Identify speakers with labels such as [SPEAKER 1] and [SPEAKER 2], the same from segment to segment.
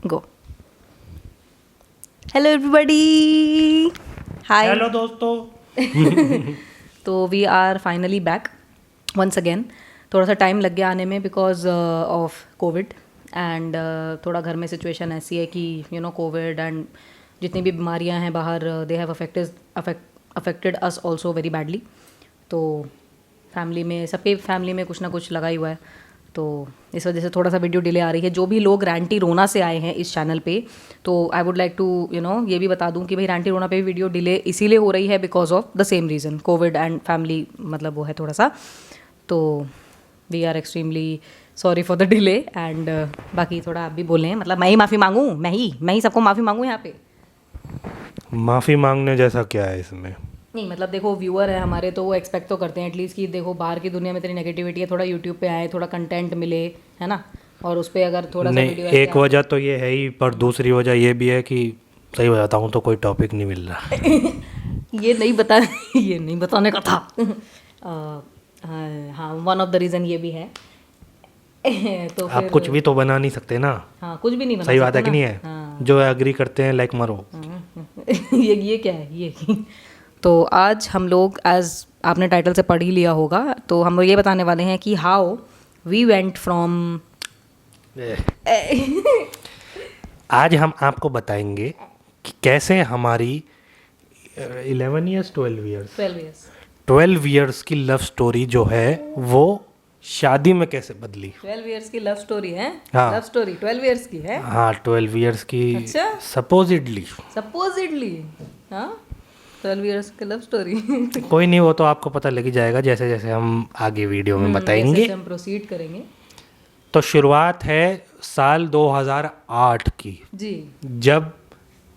[SPEAKER 1] गो। Hello everybody, hi.
[SPEAKER 2] Hello दोस्तों।
[SPEAKER 1] तो we are finally back once again. थोड़ा सा टाइम लग गया आने में बिकॉज ऑफ कोविड एंड थोड़ा घर में सिचुएशन ऐसी है कि कोविड एंड जितनी भी बीमारियां हैं बाहर they have affected us also very badly. तो फैमिली में, सबके फैमिली में कुछ ना कुछ लगा ही हुआ है, तो इस वजह से थोड़ा सा वीडियो डिले आ रही है। जो भी लोग रैंटी रोना से आए हैं इस चैनल पे, तो आई वुड लाइक टू ये भी बता दूं कि भाई रैंटी रोना पे भी वीडियो डिले इसीलिए हो रही है because of the same reason, covid and family, मतलब वो है थोड़ा सा। तो we are extremely sorry for the delay and बाकी थोड़ा आप भी बोलें, मतलब मैं ही माफ़ी मांगूँ, मैं ही सबको माफ़ी मांगूँ यहाँ पे।
[SPEAKER 2] माफ़ी मांगने जैसा क्या है इसमें?
[SPEAKER 1] नहीं मतलब देखो, व्यूअर है हमारे तो वो एक्सपेक्ट तो करते हैं एटलीस्ट कि देखो बाहर की दुनिया में इतनी नेगेटिविटी है, थोड़ा यूट्यूब पे आए, थोड़ा कंटेंट मिले, है ना। और उस पर अगर थोड़ा सा
[SPEAKER 2] नहीं,
[SPEAKER 1] वीडियो
[SPEAKER 2] एक वजह तो ये है ही, पर दूसरी वजह ये भी है कि सही बताता हूँ तो कोई टॉपिक नहीं मिल रहा।
[SPEAKER 1] ये नहीं बताने का था। हाँ, वन ऑफ द रीज़न ये भी है। तो
[SPEAKER 2] आप कुछ भी तो बना नहीं सकते ना।
[SPEAKER 1] हाँ, कुछ भी नहीं बना
[SPEAKER 2] सही बात
[SPEAKER 1] सकते
[SPEAKER 2] है कि
[SPEAKER 1] ना?
[SPEAKER 2] नहीं है?
[SPEAKER 1] हाँ।
[SPEAKER 2] जो एग्री करते हैं लाइक मरो।
[SPEAKER 1] ये क्या है ये? तो आज हम लोग, एज आपने टाइटल से पढ़ ही लिया होगा, तो हम लोग ये बताने वाले हैं कि हाउ वी वेंट फ्रॉम।
[SPEAKER 2] आज हम आपको बताएंगे कि कैसे हमारी 11 ईयर्स 12 ईयर्स की लव स्टोरी जो है वो शादी में कैसे बदली।
[SPEAKER 1] 12 इयर्स की लव स्टोरी है?
[SPEAKER 2] हाँ।
[SPEAKER 1] लव स्टोरी 12 इयर्स की है?
[SPEAKER 2] हाँ, 12 ईयर्स की।
[SPEAKER 1] अच्छा,
[SPEAKER 2] सपोजिडली।
[SPEAKER 1] हाँ, 12 इयर्स की लव स्टोरी।
[SPEAKER 2] कोई नहीं, वो तो आपको पता लग ही जाएगा जैसे जैसे हम आगे वीडियो में बताएंगे।
[SPEAKER 1] जैसे हम प्रोसीड करेंगे।
[SPEAKER 2] तो शुरुआत है साल 2008 की,
[SPEAKER 1] जी।
[SPEAKER 2] जब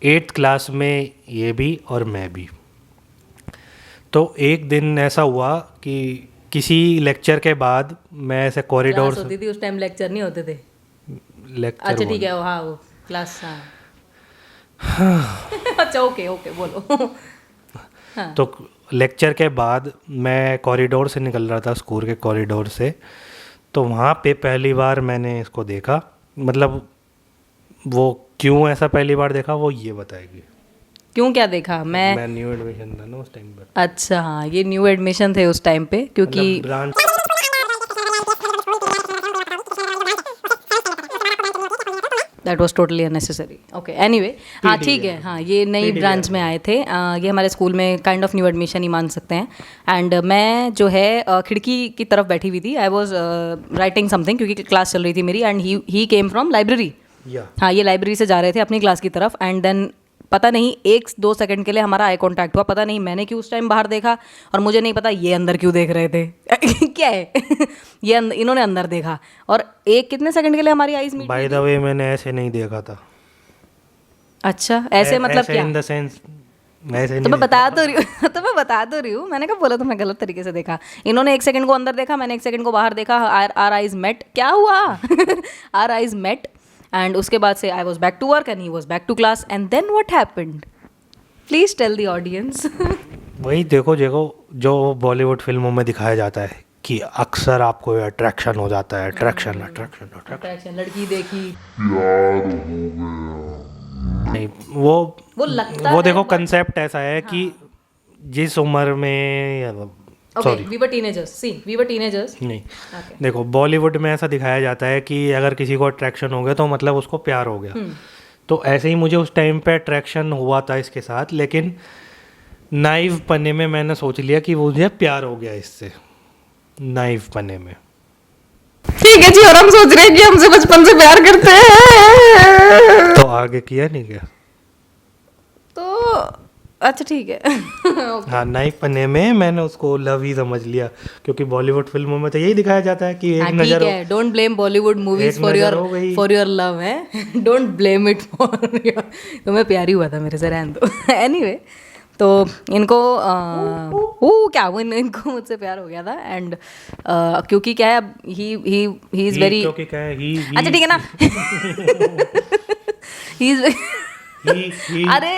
[SPEAKER 2] 8th क्लास में ये भी और मैं भी। तो एक दिन ऐसा हुआ कि किसी लेक्चर के बाद मैं ऐसे कॉरिडोर
[SPEAKER 1] क्लास होती थी उस टाइम, लेक्चर नहीं होते थे।
[SPEAKER 2] लेक्चर
[SPEAKER 1] अच्छा ठीक है, हाँ वो क्लास। हाँ। अच्छा ओके बोलो। हाँ।
[SPEAKER 2] तो लेक्चर के बाद मैं कॉरिडोर से निकल रहा था, स्कूल के कॉरिडोर से। तो वहाँ पे पहली बार मैंने इसको देखा, मतलब वो क्यों ऐसा पहली बार देखा वो ये बताएगी।
[SPEAKER 1] क्यों, क्या देखा? मैं
[SPEAKER 2] न्यू एडमिशन था ना उस टाइम पर।
[SPEAKER 1] अच्छा हाँ, ये न्यू एडमिशन थे उस टाइम पे, क्योंकि
[SPEAKER 2] branch.
[SPEAKER 1] That was totally unnecessary. Okay, anyway, हाँ ठीक है, हाँ ये नई ब्रांच में आए थे। ये हमारे स्कूल में काइंड ऑफ न्यू एडमिशन ही मान सकते हैं। एंड मैं जो है खिड़की की तरफ बैठी हुई थी, आई वॉज राइटिंग समथिंग क्योंकि क्लास चल रही थी मेरी, and he came from library. हाँ, ये लाइब्रेरी से जा रहे थे अपनी क्लास की तरफ, एंड देन पता नहीं 1-2 सेकंड के लिए हमारा आई कांटेक्ट हुआ। पता नहीं मैंने क्यों उस टाइम बाहर देखा, और मुझे नहीं पता ये अंदर क्यों देख रहे थे। क्या है? इन्होंने अंदर देखा, और कितने सेकंड के लिए हमारी eyes meet.
[SPEAKER 2] By the way, मैंने ऐसे नहीं देखा था।
[SPEAKER 1] अच्छा, ऐसे मतलब क्या?
[SPEAKER 2] इन द सेंस ऐसे
[SPEAKER 1] तो मैं बता तो रही हूँ, मैंने कब बोला तो मैं गलत तरीके से देखा। इन्होंने 1 सेकंड को अंदर देखा, मैंने 1 सेकंड को बाहर देखा। Our eyes met. क्या हुआ? आर आईज मेट, एंड उसके बाद से I was back to work and he was back to class, and then what happened? Please tell the audience.
[SPEAKER 2] वही देखो जो बॉलीवुड फिल्मों में दिखाया जाता है कि अक्सर आपको अट्रैक्शन हो जाता है। अट्रैक्शन
[SPEAKER 1] लड़की देखी,
[SPEAKER 2] नहीं, वो
[SPEAKER 1] लगता
[SPEAKER 2] वो
[SPEAKER 1] है,
[SPEAKER 2] देखो कंसेप्ट ऐसा है कि जिस उम्र में,
[SPEAKER 1] सॉरी वी वर टीनेजर्स।
[SPEAKER 2] नहीं, देखो बॉलीवुड में ऐसा दिखाया जाता है कि अगर किसी को अट्रैक्शन हो गया तो मतलब उसको प्यार हो गया। तो ऐसे ही मुझे उस टाइम पे अट्रैक्शन हुआ था इसके साथ, लेकिन नाइव पने में मैंने सोच लिया कि मुझे प्यार हो गया इससे, नाइव पने में।
[SPEAKER 1] ठीक है जी, और हम सोच रहे हैं कि हमसे बचपन से प्यार करते हैं।
[SPEAKER 2] तो आगे किया नहीं गया
[SPEAKER 1] तो अच्छा ठीक है।
[SPEAKER 2] हाँ, नाइव पने में मैंने उसको लव ही समझ लिया, क्योंकि बॉलीवुड फिल्मों में तो यही दिखाया जाता है कि एक नजर हो।
[SPEAKER 1] Don't blame Bollywood movies for your love है। Don't blame it for your. तो मैं प्यारी हुआ था मेरे से, रहने दो। एनीवे, तो इनको क्या वो इनको मुझसे प्यार हो गया था, एंड क्योंकि क्या है, ही इज वेरी,
[SPEAKER 2] क्योंकि क्या है,
[SPEAKER 1] अच्छा ठीक है ना। ही इज अरे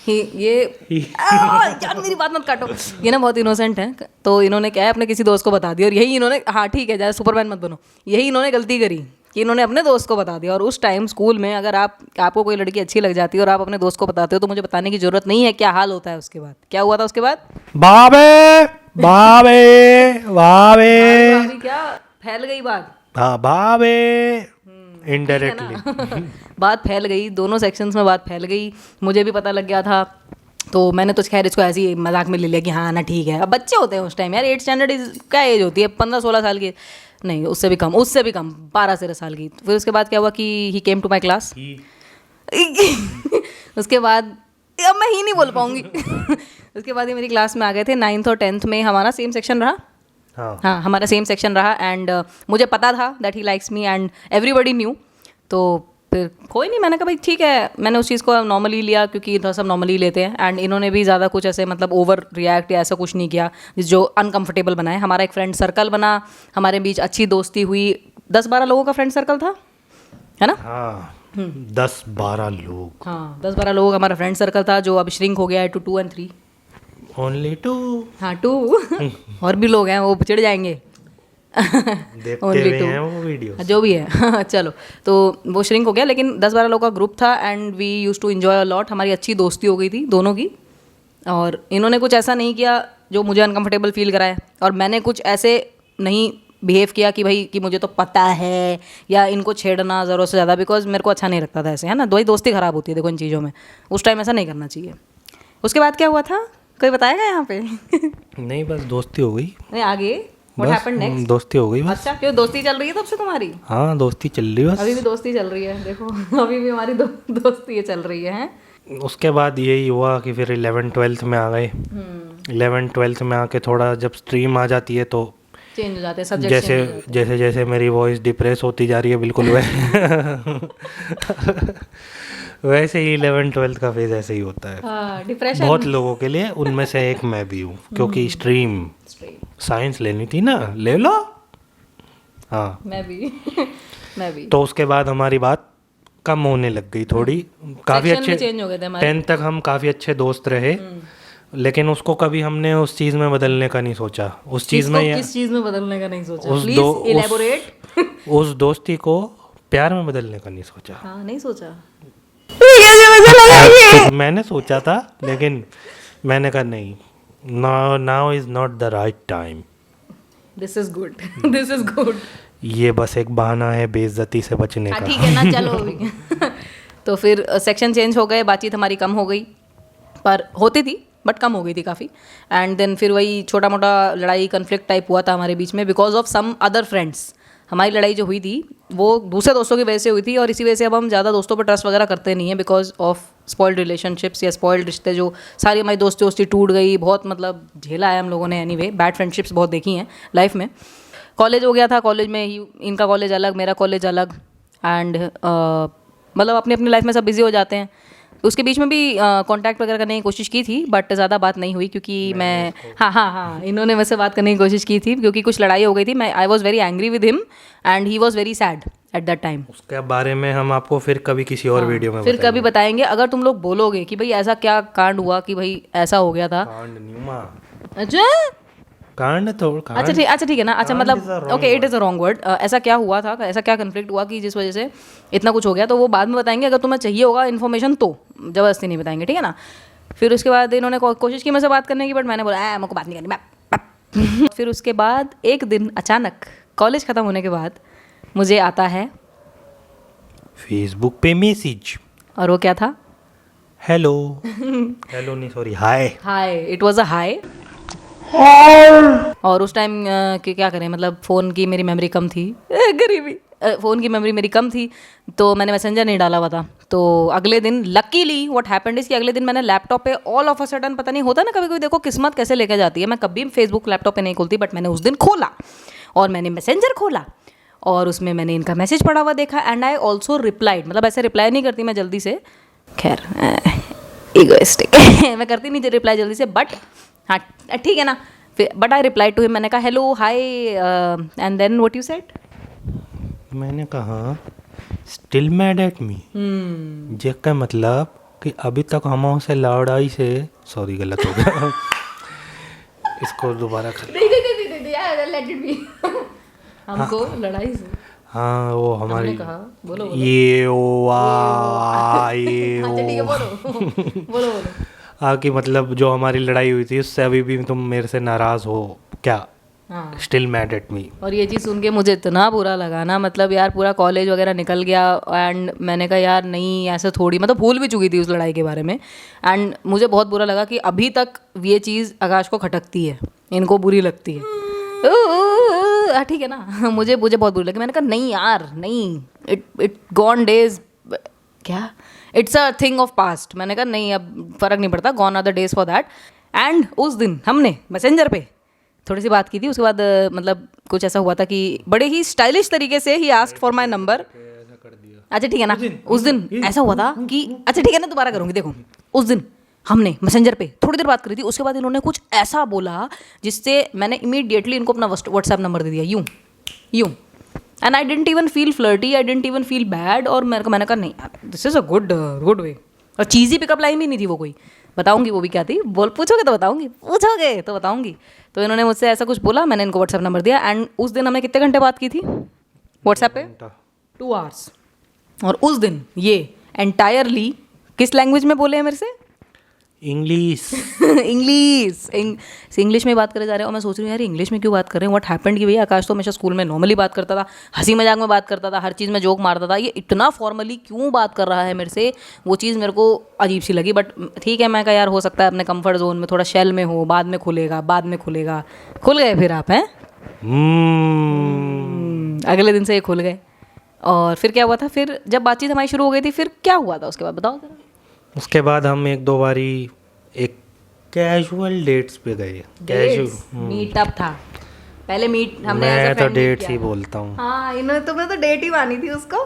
[SPEAKER 1] ये यार मेरी बात मत काटो। ये ना बहुत इनोसेंट है, तो इन्होंने क्या है अपने किसी दोस्त को बता दिया, और यही इन्होंने, हाँ ठीक है, जैसे सुपरमैन मत बनो, यही इन्होंने गलती करी कि इन्होंने अपने दोस्त को बता दिया। और उस टाइम स्कूल में अगर आपको कोई लड़की अच्छी लग जाती है और आप अपने दोस्त को बताते हो तो मुझे बताने की जरूरत नहीं है क्या हाल होता है उसके बाद। क्या हुआ था उसके बाद?
[SPEAKER 2] बाबे बाबे बाबे
[SPEAKER 1] भाभी क्या फैल गई बात?
[SPEAKER 2] हाँ बाबे इनडायरेक्टली
[SPEAKER 1] बात फैल गई, दोनों सेक्शंस में बात फैल गई, मुझे भी पता लग गया था। तो मैंने तो खैर इसको ऐसे ही मजाक में ले लिया कि हाँ ना ठीक है। अब बच्चे होते हैं उस टाइम यार, 8th स्टैंडर्ड क्या एज होती है, 15-16 साल की, नहीं उससे भी कम 12-13 साल की। फिर उसके बाद क्या हुआ कि ही केम टू माई क्लास। उसके बाद अब मैं ही नहीं बोल पाऊंगी। उसके बाद ये मेरी क्लास में आ गए थे 9th और 10th में। हमारा सेम सेक्शन रहा। हाँ हमारा सेम सेक्शन रहा एंड मुझे पता था that he likes me and everybody knew. तो फिर कोई नहीं, मैंने कहा भाई ठीक है, मैंने उस चीज़ को नॉर्मली लिया क्योंकि इधर सब नॉर्मली लेते हैं। एंड इन्होंने भी ज़्यादा कुछ ऐसे मतलब ओवर रिएक्ट या ऐसा कुछ नहीं किया जो अनकंफर्टेबल बनाए। हमारा एक फ्रेंड सर्कल बना, हमारे बीच अच्छी दोस्ती हुई। 10-12 लोगों का फ्रेंड सर्कल था, है ना?
[SPEAKER 2] हाँ 10-12 लोग।
[SPEAKER 1] हाँ 10-12 लोगों का हमारा फ्रेंड सर्कल था जो अब श्रिंक हो गया है टू 2 and 3।
[SPEAKER 2] ओनली 2।
[SPEAKER 1] हाँ 2 और भी लोग हैं, वो चिढ़ जाएंगे।
[SPEAKER 2] देखते हुए हैं वो वीडियो
[SPEAKER 1] जो भी है। चलो, तो वो श्रिंक हो गया, लेकिन 10-12 लोगों का ग्रुप था and we use to enjoy a lot. हमारी अच्छी दोस्ती हो गई थी दोनों की। और इन्होंने कुछ ऐसा नहीं किया जो मुझे अनकंफर्टेबल फील कराए, और मैंने कुछ ऐसे नहीं बिहेव किया कि भाई कि मुझे तो पता है या इनको छेड़ना ज़रूरत से ज़्यादा, बिकॉज मेरे को अच्छा नहीं लगता था ऐसे, है ना? दोस्ती ख़राब होती है देखो इन चीज़ों में। उस टाइम ऐसा नहीं करना चाहिए। उसके बाद क्या हुआ था, कोई बताएगा यहाँ पे?
[SPEAKER 2] नहीं बस दोस्ती हो गई।
[SPEAKER 1] नहीं आगे व्हाट हैपेंड नेक्स्ट?
[SPEAKER 2] दोस्ती हो गई बस।
[SPEAKER 1] अच्छा, क्यों दोस्ती चल रही है तब से तुम्हारी?
[SPEAKER 2] हाँ दोस्ती चल रही बस।
[SPEAKER 1] अभी भी दोस्ती चल रही है, देखो अभी भी हमारी दोस्ती ये चल रही है।
[SPEAKER 2] उसके बाद यही हुआ कि फिर 11th-12th में आ गए। 11th-12th में आके थोड़ा जब स्ट्रीम आ जाती है तो
[SPEAKER 1] चेंज हो जाते हैं सब्जेक्ट।
[SPEAKER 2] जैसे जैसे मेरी वॉइस डिप्रेस होती जा रही है बिल्कुल वैसे ही 11th-12th का फेज ऐसे ही होता है।
[SPEAKER 1] हाँ, डिप्रेशन
[SPEAKER 2] बहुत लोगों के लिए, उनमें से एक मैं भी हूँ, क्योंकि स्ट्रीम साइंस लेनी थी ना, ले लो। हाँ
[SPEAKER 1] मैं भी मैं भी।
[SPEAKER 2] तो उसके बाद हमारी बात कम होने लग गई थोड़ी। काफ़ी अच्छे
[SPEAKER 1] चेंज हो गए थे हमारे।
[SPEAKER 2] 10th तक हम काफ़ी अच्छे दोस्त रहे, लेकिन उसको कभी हमने उस चीज़ में बदलने का नहीं सोचा। उस चीज़ में
[SPEAKER 1] किस चीज़ में बदलने का नहीं सोचा? Please elaborate.
[SPEAKER 2] उस दोस्ती को प्यार में बदलने का नहीं सोचा।
[SPEAKER 1] हाँ नहीं सोचा।
[SPEAKER 2] मैंने सोचा था, लेकिन मैंने कहा नहीं, now is not the right time.
[SPEAKER 1] This is good, this is good.
[SPEAKER 2] ये बस एक बहाना है बेइज्जती से बचने का।
[SPEAKER 1] ठीक है ना, चलो अभी। तो फिर सेक्शन चेंज हो गए, बातचीत हमारी कम हो गई, पर होती थी बट कम हो गई थी काफ़ी। एंड देन फिर वही छोटा मोटा लड़ाई कन्फ्लिक्ट टाइप हुआ था हमारे बीच में because of some other friends. हमारी लड़ाई जो हुई थी वो दूसरे दोस्तों की वजह से हुई थी, और इसी वजह से अब हम ज़्यादा दोस्तों पर ट्रस्ट वगैरह करते नहीं हैं बिकॉज ऑफ स्पॉइल्ड रिलेशनशिप्स या स्पॉइल्ड रिश्ते। जो सारी हमारी दोस्ती टूट गई, बहुत मतलब झेला है हम लोगों ने। एनीवे बैड फ्रेंडशिप्स बहुत देखी हैं लाइफ में। कॉलेज हो गया था, कॉलेज में ही इनका कॉलेज अलग, मेरा कॉलेज अलग, एंड मतलब अपनी अपनी लाइफ में सब बिजी हो जाते हैं। उसके बीच में भी कांटेक्ट वगैरह करने की कोशिश की थी बट ज़्यादा बात नहीं हुई क्योंकि मैं हाँ इन्होंने मुझसे बात करने की कोशिश की थी क्योंकि कुछ लड़ाई हो गई थी। मैं I was very angry with him and he was very sad at that time.
[SPEAKER 2] उसके बारे में हम आपको फिर कभी किसी और वीडियो में
[SPEAKER 1] फिर कभी बताएंगे। अगर तुम लोग बोलोगे कि भाई ऐसा क्या कांड हुआ कि भाई ऐसा हो गया था।
[SPEAKER 2] कांड नहीं हुआ।
[SPEAKER 1] अच्छा
[SPEAKER 2] कांड तो
[SPEAKER 1] अच्छा ठीक है ना। अच्छा मतलब okay, it is a wrong word. ऐसा क्या हुआ था, ऐसा क्या कन्फ्लिक्ट हुआ कि जिस वजह से इतना कुछ हो गया, तो वो बाद में बताएंगे। अगर तुम्हें चाहिए होगा इन्फॉर्मेशन तो ज़बरदस्ती नहीं बताएंगे, ठीक है ना। फिर उसके बाद इन्होंने कोशिश की मुझसे बात करने की बट मैंने बोला मेरे को बात नहीं करनी। फिर उसके बाद एक दिन अचानक कॉलेज ख़त्म होने के बाद मुझे आता है
[SPEAKER 2] फेसबुक पे मैसेज,
[SPEAKER 1] और वो क्या था?
[SPEAKER 2] हेलो हेलो नहीं sorry hi.
[SPEAKER 1] It was a hi. और उस टाइम क्या करें, मतलब फ़ोन की मेरी मेमोरी कम थी, गरीबी, फ़ोन की मेमोरी मेरी कम थी, तो मैंने मैसेंजर नहीं डाला हुआ था। तो अगले दिन लकीली व्हाट हैपेंड इज़ कि अगले दिन मैंने लैपटॉप पे ऑल ऑफ अ सडन, पता नहीं होता ना कभी कभी, देखो किस्मत कैसे लेके जाती है। मैं कभी फेसबुक लैपटॉप पे नहीं खोलती बट मैंने उस दिन खोला और मैंने मैसेंजर खोला और उसमें मैंने इनका मैसेज पढ़ा हुआ देखा एंड आई ऑल्सो रिप्लाइड। मतलब ऐसे रिप्लाई नहीं करती मैं जल्दी से, खैर ईगोइस्टिक मैं करती नहीं रिप्लाई जल्दी से, बट हाँ ठीक है ना। फिर but I reply to him, मैंने कहा hello hi and then what you said.
[SPEAKER 2] मैंने कहा स्टिल मैड एट मी, जिसका मतलब कि अभी तक हम से लड़ाई से, सॉरी गलत हो गया इसको दोबारा कर।
[SPEAKER 1] लेट इट बी हमको लड़ाई से,
[SPEAKER 2] हाँ वो
[SPEAKER 1] हमने
[SPEAKER 2] हमारी
[SPEAKER 1] कहा बोलो बोलो
[SPEAKER 2] ये वाह ये
[SPEAKER 1] अच्छा ठीक है बोलो बोलो बोलो
[SPEAKER 2] हाँ कि मतलब जो हमारी लड़ाई हुई थी उससे अभी भी तुम मेरे से नाराज़ हो क्या,
[SPEAKER 1] हाँ
[SPEAKER 2] स्टिल मैड एट मी।
[SPEAKER 1] और ये चीज़ सुन के मुझे इतना बुरा लगा ना, मतलब यार पूरा कॉलेज वगैरह निकल गया एंड मैंने कहा यार नहीं ऐसे थोड़ी, मतलब भूल भी चुकी थी उस लड़ाई के बारे में। एंड मुझे बहुत बुरा लगा कि अभी तक ये चीज़ आकाश को खटकती है, इनको बुरी लगती है। ठीक है ना मुझे मुझे बहुत बुरी लगी। मैंने कहा नहीं यार नहीं, इट गॉन डेज, क्या it's a thing of past. मैंने कहा नहीं अब फ़र्क नहीं पड़ता, gone are the days for that. And उस दिन हमने मैसेंजर पे थोड़ी सी बात की थी। उसके बाद मतलब कुछ ऐसा हुआ था कि बड़े ही स्टाइलिश तरीके से he asked for my number. अच्छा ठीक है ना, उस दिन ऐसा हुआ था कि अच्छा ठीक है ना दोबारा करूँगी। देखो उस दिन हमने मैसेंजर पे थोड़ी देर बात करी थी, उसके बाद इन्होंने कुछ ऐसा बोला जिससे मैंने इमीडिएटली इनको अपना व्हाट्सएप नंबर दे दिया, यूँ and I didn't even feel flirty, I didn't even feel bad. और मैंने कहा नहीं यार this is a good way. और चीज़ी पिकअप लाइन भी नहीं थी वो कोई, बताऊंगी वो भी क्या थी, पूछोगे तो बताऊंगी, पूछोगे तो बताऊंगी। तो इन्होंने मुझसे ऐसा कुछ बोला, मैंने इनको व्हाट्सएप नंबर दिया एंड उस दिन हमने कितने घंटे बात की थी व्हाट्सएप पे? 2 आवर्स। और उस दिन ये एंटायरली किस लैंग्वेज में बोले हैं मेरे से?
[SPEAKER 2] इंग्लिश
[SPEAKER 1] इंग्लिश में बात करे जा रहे हैं। और मैं सोच रही हूँ यार इंग्लिश में क्यों बात कर रहे हैं, व्हाट हैपेंड कि भैया आकाश तो हमेशा स्कूल में नॉर्मली बात करता था, हंसी मजाक में बात करता था, हर चीज़ में जोक मारता था, ये इतना फॉर्मली क्यों बात कर रहा है मेरे से, वो चीज़ मेरे को अजीब सी लगी। बट ठीक है, मैं कहा यार हो सकता है अपने कंफर्ट जोन में थोड़ा शेल में हो, बाद में खुलेगा। खुल गए फिर आप हैं? अगले दिन से ये खुल गए। और फिर क्या हुआ था, फिर जब बातचीत हमारी शुरू हो गई थी फिर क्या हुआ था उसके बाद बताओ जरा।
[SPEAKER 2] उसके बाद हम एक दो बारी एक कैजुअल डेट्स पे गए।
[SPEAKER 1] मीटअप था पहले, हमने
[SPEAKER 2] मैं तो डेट्स ही बोलता हूँ।
[SPEAKER 1] हाँ इन्होंने तुमने तो डेट ही मानी थी उसको।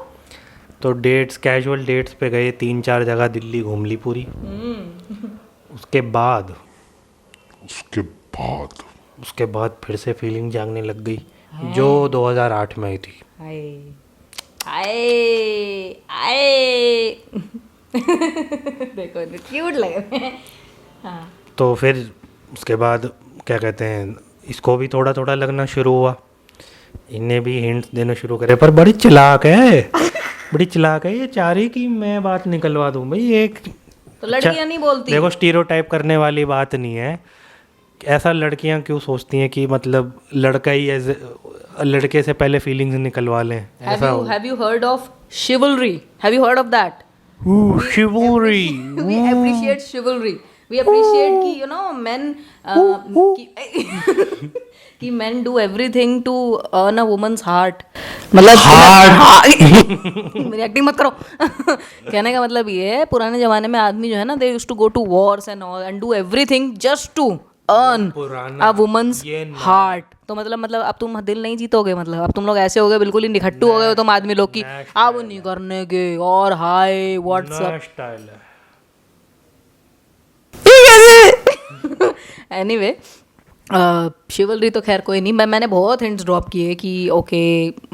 [SPEAKER 2] तो डेट्स, कैजुअल डेट्स पे गए, 3-4 जगह दिल्ली घूम ली पूरी। उसके बाद फिर से फीलिंग जागने लग गई जो 2008 में आई थी।
[SPEAKER 1] देखो क्यूट लगे। हाँ
[SPEAKER 2] तो फिर उसके बाद क्या कहते हैं, इसको भी थोड़ा थोड़ा लगना शुरू हुआ, इन्हें भी हिंट्स देने शुरू करे। पर बड़ी चालाक है ये, चाह रही कि मैं बात निकलवा दूं। भाई एक
[SPEAKER 1] तो लड़कियां नहीं बोलती।
[SPEAKER 2] देखो स्टीरियोटाइप करने वाली बात नहीं है, ऐसा लड़कियां क्यों सोचती हैं कि मतलब लड़का ही लड़के से पहले फीलिंग्स निकलवा लें।
[SPEAKER 1] Have you heard of chivalry? Have you heard of that?
[SPEAKER 2] Chivalry.
[SPEAKER 1] We appreciate chivalry. We appreciate कि you know men कि men do everything to earn a woman's heart. मतलब मेरी एक्टिंग मत करो। कहने का मतलब ये है पुराने जमाने में आदमी जो है ना, they used to go to wars and all and do everything just to earn a woman's heart. तो मतलब अब तुम दिल नहीं जीतोगे, मतलब अब तुम लोग ऐसे हो गए बिल्कुल ही निखट्टू हो गए हो तुम आदमी लोग की, अब नहीं करने के और हाय व्हाट्सअप एनीवे शिवलरी तो खैर कोई नहीं। मैंने बहुत हिंट्स ड्रॉप किए कि okay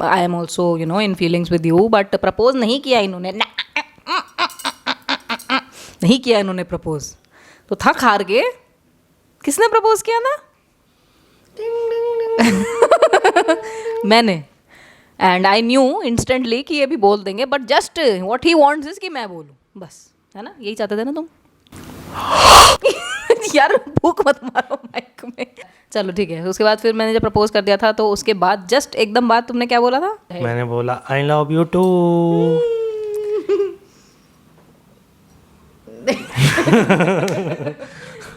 [SPEAKER 1] I am also you know in feelings with you, but propose नहीं किया इन्होंने, नहीं किया इन्होंने प्रपोज। तो थक हार के किसने प्रपोज किया था? मैंने। एंड आई न्यू इंस्टेंटली कि ये भी बोल देंगे, but just what he wants is कि मैं बोलूं बस, है ना? यही चाहते थे ना तुम? यार भूख मत मारो माइक में। चलो ठीक है। उसके बाद फिर मैंने जब प्रपोज कर दिया था तो उसके बाद जस्ट एकदम बाद तुमने क्या बोला था?
[SPEAKER 2] मैंने बोला I love you too.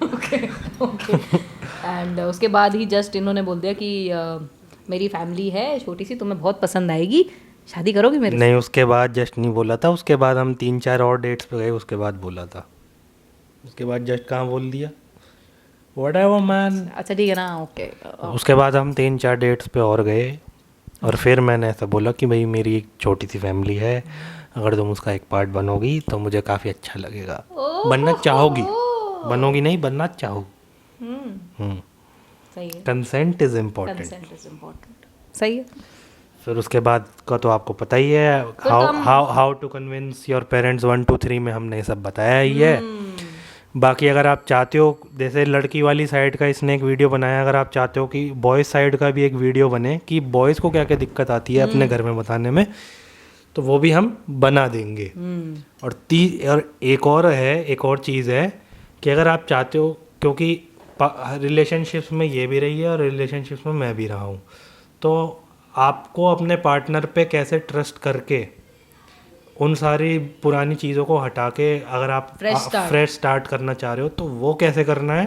[SPEAKER 1] Okay and उसके बाद ही जस्ट इन्होंने बोल दिया कि मेरी फैमिली है छोटी सी, तुम्हें बहुत पसंद आएगी, शादी करोगे मेरे?
[SPEAKER 2] नहीं, उसके बाद जस्ट नहीं बोला था, उसके बाद हम 3-4 और डेट्स पे गए, उसके बाद बोला था। उसके बाद जस्ट कहाँ बोल दिया, व्हाटएवर मैन।
[SPEAKER 1] अच्छा ठीक है ना, ओके।
[SPEAKER 2] उसके बाद हम 3-4 डेट्स पे और गए और फिर मैंने ऐसा बोला कि भाई मेरी एक छोटी सी फैमिली है, अगर तुम उसका एक पार्ट बनोगी तो मुझे काफ़ी अच्छा लगेगा। बनना चाहोगी, बनोगी नहीं, बनना चाहोगी।
[SPEAKER 1] सही है,
[SPEAKER 2] कंसेंट इज इम्पोर्टेंट।
[SPEAKER 1] सही है।
[SPEAKER 2] फिर उसके बाद का तो आपको पता ही है, how to convince your parents 1 2 3 में हमने ये सब बताया ही है। बाकी अगर आप चाहते हो, जैसे लड़की वाली साइड का इसने एक वीडियो बनाया, अगर आप चाहते हो कि बॉयज़ साइड का भी एक वीडियो बने कि बॉयज़ को क्या क्या दिक्कत आती है अपने घर में बताने में, तो वो भी हम बना देंगे। और एक और चीज़ है कि अगर आप चाहते हो, क्योंकि रिलेशनशिप्स में ये भी रही है और रिलेशनशिप्स में मैं भी रहा हूँ, तो आपको अपने पार्टनर पे कैसे ट्रस्ट करके उन सारी पुरानी चीज़ों को हटा के अगर आप फ्रेश स्टार्ट करना चाह रहे हो तो वो कैसे करना है,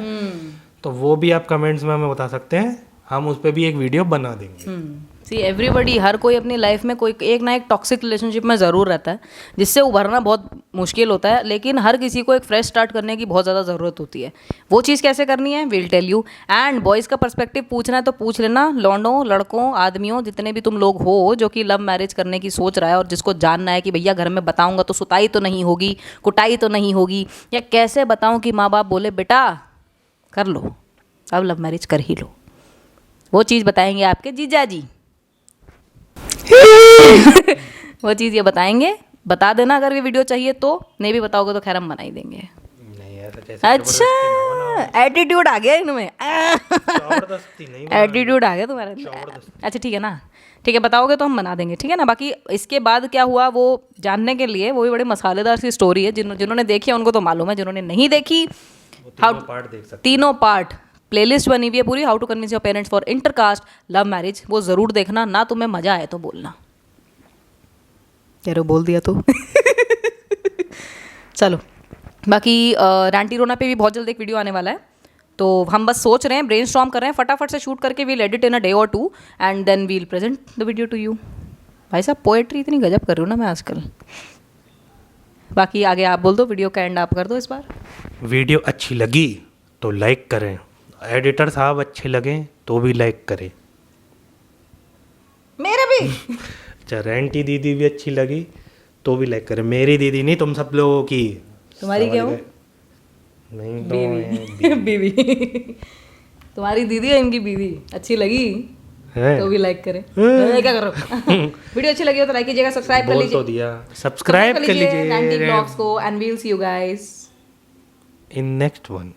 [SPEAKER 2] तो वो भी आप कमेंट्स में हमें बता सकते हैं, हम उस पर भी एक वीडियो बना देंगे।
[SPEAKER 1] सी एवरीबडी, हर कोई अपनी लाइफ में कोई एक ना एक टॉक्सिक रिलेशनशिप में ज़रूर रहता है जिससे उभरना बहुत मुश्किल होता है, लेकिन हर किसी को एक फ्रेश स्टार्ट करने की बहुत ज़्यादा ज़रूरत होती है। वो चीज़ कैसे करनी है, will tell you. And boys का पर्सपेक्टिव पूछना है तो पूछ लेना, लौंडों, लड़कों, आदमियों, जितने भी तुम लोग हो जो कि लव मैरिज करने की सोच रहा है और जिसको जानना है कि भैया घर में बताऊँगा तो सुताई तो नहीं होगी, कुटाई तो नहीं होगी, या कैसे बताऊँ कि माँ बाप बोले बेटा कर लो, अब लव मैरिज कर ही लो, वो चीज़ बताएंगे आपके जीजा जी। वो चीज़ ये बताएंगे, बता देना अगर ये वीडियो चाहिए तो, नहीं भी बताओगे तो खैर हम बना ही देंगे।
[SPEAKER 2] नहीं ऐसा कैसे,
[SPEAKER 1] अच्छा एटीट्यूड आ गया इनमें,
[SPEAKER 2] जबरदस्ती नहीं,
[SPEAKER 1] एटीट्यूड आ गया तुम्हारा। अच्छा ठीक है ना, ठीक है, बताओगे तो हम बना देंगे, ठीक है ना। बाकी इसके बाद क्या हुआ वो जानने के लिए, वो भी बड़ी मसालेदार सी स्टोरी है, जिन्होंने देखी है उनको तो मालूम है, जिन्होंने नहीं देखी तीनों पार्ट प्लेलिस्ट बनी हुई है पूरी, how to convince your parents for intercaste love marriage, वो ज़रूर देखना ना। तुम्हें मज़ा आए तो बोलना, यारो बोल दिया तो चलो, बाकी रैंटी रोना पे भी बहुत जल्द एक वीडियो आने वाला है, तो हम बस सोच रहे हैं, ब्रेनस्टॉर्म कर रहे हैं, फटाफट से शूट करके we'll edit in a day और 2 and then we'll present the video to you. भाई साहब पोएट्री इतनी गजब कर रही हूँ ना मैं आजकल। बाकी आगे आप बोल दो, वीडियो का एंड आप कर दो इस बार।
[SPEAKER 2] वीडियो अच्छी लगी तो लाइक करें, एडिटर साहब अच्छे लगे तो भी लाइक करें,
[SPEAKER 1] मेरे भी
[SPEAKER 2] अच्छा रैंटी दीदी भी अच्छी लगी तो भी लाइक करें, मेरी दीदी नहीं, तुम सब लोगों की।
[SPEAKER 1] तुम्हारी क्या हो?
[SPEAKER 2] नहीं
[SPEAKER 1] बीवी बीवी तुम्हारी दीदी है, इनकी बीवी अच्छी लगी
[SPEAKER 2] है
[SPEAKER 1] तो भी लाइक करें। क्या करो वीडियो अच्छी लगी हो तो लाइक कीजिएगा, सब्सक्राइब कर लीजिए,
[SPEAKER 2] तो दिया, सब्सक्राइब कर लीजिए
[SPEAKER 1] रैंटी ब्लॉग्स को, and we will see you guys
[SPEAKER 2] in next one.